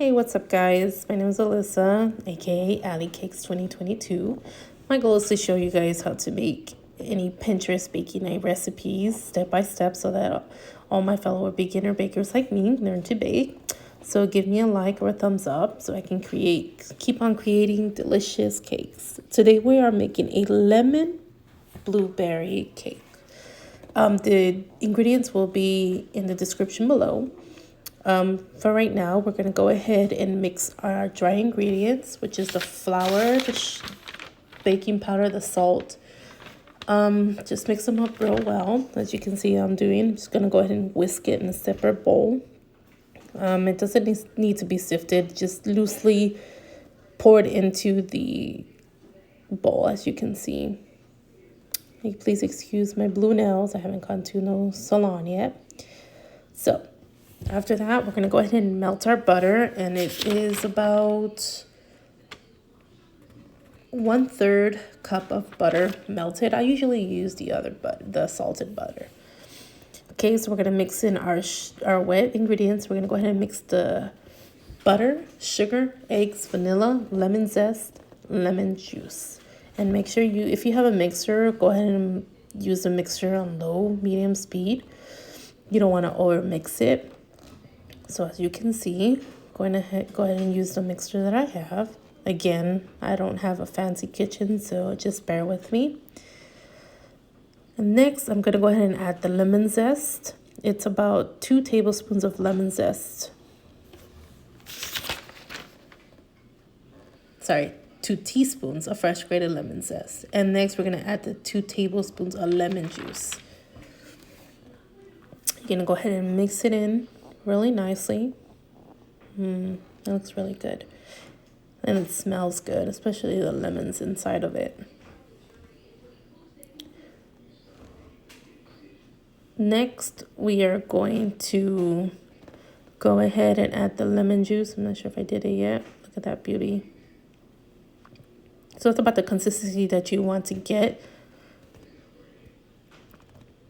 Hey, what's up, guys? My name is Alyssa, aka Ali Cakes 2022. My goal is to show you guys how to make any Pinterest baking night recipes step by step so that all my fellow beginner bakers like me learn to bake. So give me a like or a thumbs up so I can keep on creating delicious cakes. Today we are making a lemon blueberry cake. The ingredients will be in the description below. For right now, we're going to go ahead and mix our dry ingredients, which is the flour, the baking powder, the salt. Just mix them up real well. As you can see I'm doing. I'm just going to go ahead and whisk it in a separate bowl. It doesn't need to be sifted, just loosely poured into the bowl, as you can see. Please excuse my blue nails. I haven't gone to no salon yet. So after that, we're going to go ahead and melt our butter, and it is about 1/3 cup of butter melted. I usually use the salted butter. Okay, so we're going to mix in our wet ingredients. We're going to go ahead and mix the butter, sugar, eggs, vanilla, lemon zest, lemon juice. And make sure if you have a mixer, go ahead and use the mixer on low, medium speed. You don't want to over mix it. So as you can see, go ahead and use the mixture that I have. Again, I don't have a fancy kitchen, so just bear with me. And next, I'm going to go ahead and add the lemon zest. It's about 2 tablespoons of lemon zest. Sorry, 2 teaspoons of fresh grated lemon zest. And next, we're going to add the 2 tablespoons of lemon juice. You're going to go ahead and mix it in really nicely. It looks really good. And it smells good, especially the lemons inside of it. Next, we are going to go ahead and add the lemon juice. I'm not sure if I did it yet. Look at that beauty. So it's about the consistency that you want to get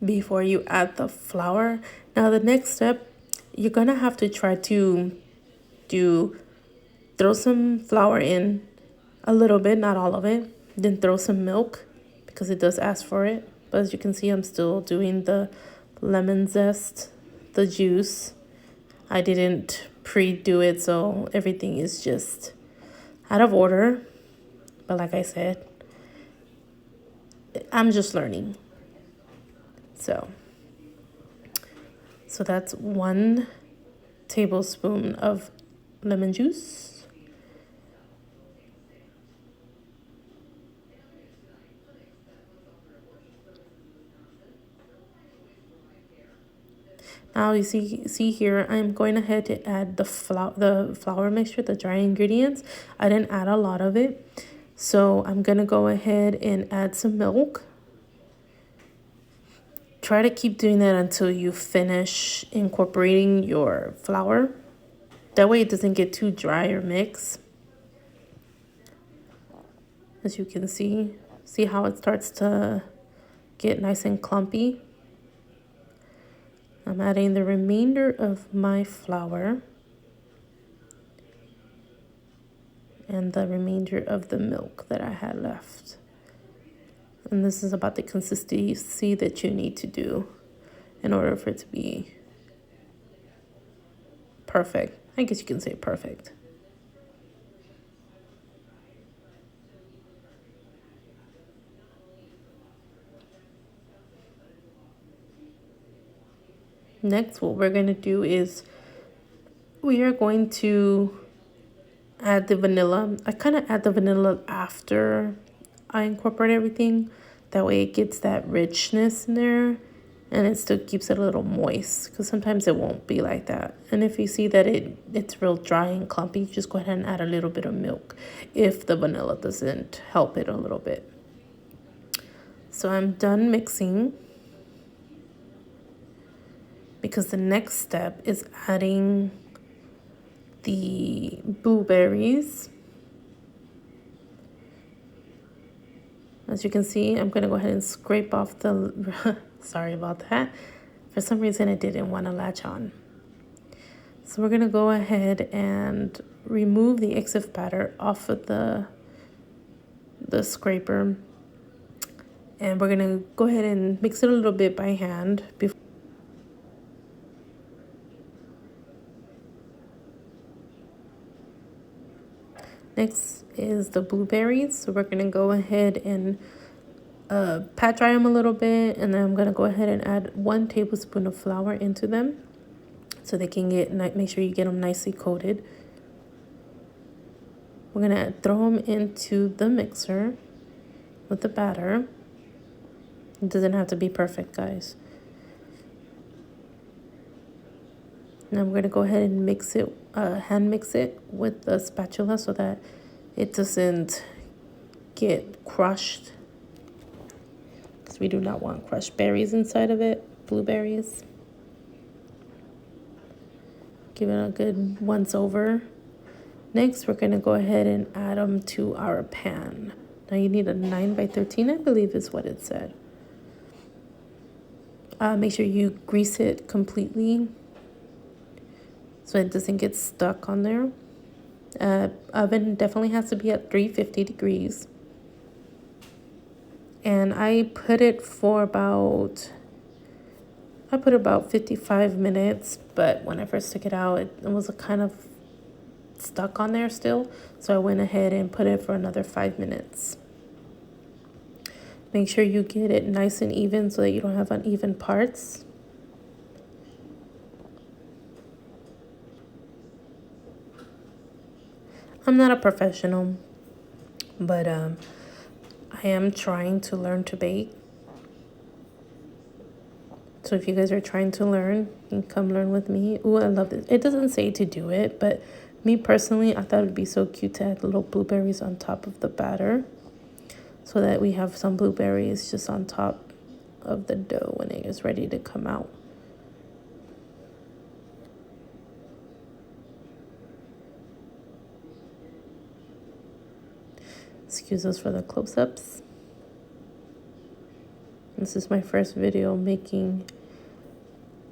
before you add the flour. Now the next step, you're gonna have to try to throw some flour in a little bit, not all of it. Then throw some milk because it does ask for it. But as you can see, I'm still doing the lemon zest, the juice. I didn't pre-do it, so everything is just out of order. But like I said, I'm just learning. So that's 1 tablespoon of lemon juice. Now you see here, I'm going ahead to add the flour mixture, the dry ingredients. I didn't add a lot of it, so I'm gonna go ahead and add some milk. Try to keep doing that until you finish incorporating your flour. That way it doesn't get too dry or mixed. As you can see how it starts to get nice and clumpy. I'm adding the remainder of my flour and the remainder of the milk that I had left. And this is about the consistency that you need to do in order for it to be perfect. I guess you can say perfect. Next, what we're going to do is we are going to add the vanilla. I kind of add the vanilla after I incorporate everything. That way it gets that richness in there and it still keeps it a little moist, because sometimes it won't be like that. And if you see that it's real dry and clumpy, just go ahead and add a little bit of milk if the vanilla doesn't help it a little bit. So I'm done mixing, because the next step is adding the blueberries. As you can see, I'm going to go ahead and scrape off the sorry about that. For some reason, it didn't want to latch on. So we're going to go ahead and remove the excess batter off of the scraper. And we're going to go ahead and mix it a little bit by hand before. Next is the blueberries. So we're going to go ahead and pat dry them a little bit, and then I'm going to go ahead and add 1 tablespoon of flour into them so they can make sure you get them nicely coated. We're going to throw them into the mixer with the batter. It doesn't have to be perfect, guys. Now I'm going to go ahead and mix it, hand mix it with the spatula so that it doesn't get crushed. Because we do not want crushed berries inside of it, blueberries. Give it a good once over. Next, we're going to go ahead and add them to our pan. Now you need a 9 by 13, I believe is what it said. Make sure you grease it completely so it doesn't get stuck on there. Oven definitely has to be at 350 degrees. And I put about 55 minutes, but when I first took it out, it was kind of stuck on there still. So I went ahead and put it for another 5 minutes. Make sure you get it nice and even so that you don't have uneven parts. I'm not a professional, but I am trying to learn to bake. So if you guys are trying to learn, you can come learn with me. Ooh, I love this. It doesn't say to do it, but me personally, I thought it would be so cute to add little blueberries on top of the batter so that we have some blueberries just on top of the dough when it is ready to come out. Excuse us for the close-ups. This is my first video making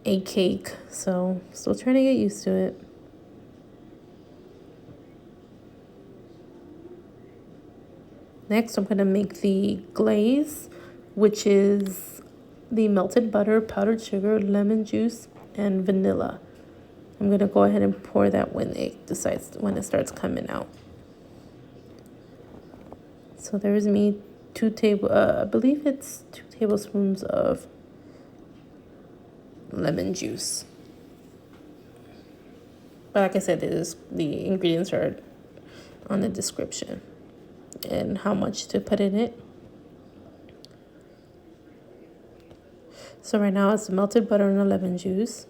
a cake, so still trying to get used to it. Next, I'm going to make the glaze, which is the melted butter, powdered sugar, lemon juice, and vanilla. I'm going to go ahead and pour that when it starts coming out. So there's me, I believe it's 2 tablespoons of lemon juice. But like I said, the ingredients are on the description and how much to put in it. So right now it's melted butter and the lemon juice.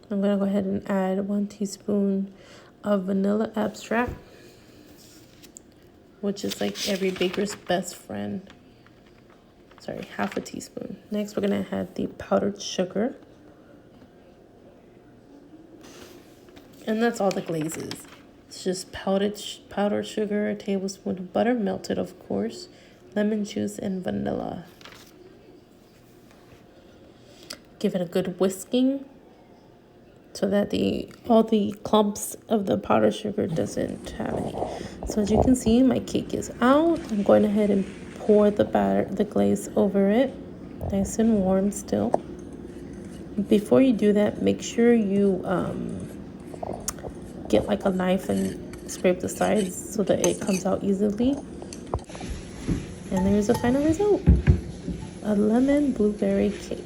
I'm going to go ahead and add 1 teaspoon of vanilla extract, which is like every baker's best friend. Sorry, half a teaspoon. Next, we're going to add the powdered sugar. And that's all the glaze is. It's just powdered sugar, a tablespoon of butter, melted of course, lemon juice, and vanilla. Give it a good whisking so that all the clumps of the powdered sugar doesn't have any. So as you can see, my cake is out. I'm going ahead and pour the glaze over it, nice and warm still. Before you do that, make sure you get like a knife and scrape the sides so that it comes out easily. And there's the final result, a lemon blueberry cake.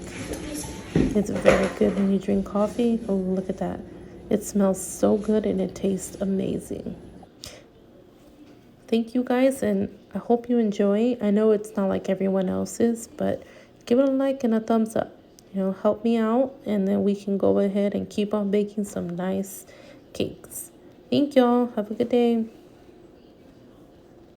It's very good when you drink coffee. Oh, look at that. It smells so good and it tastes amazing. Thank you guys, and I hope you enjoy. I know it's not like everyone else's, but give it a like and a thumbs up. Help me out, and then we can go ahead and keep on baking some nice cakes. Thank y'all. Have a good day.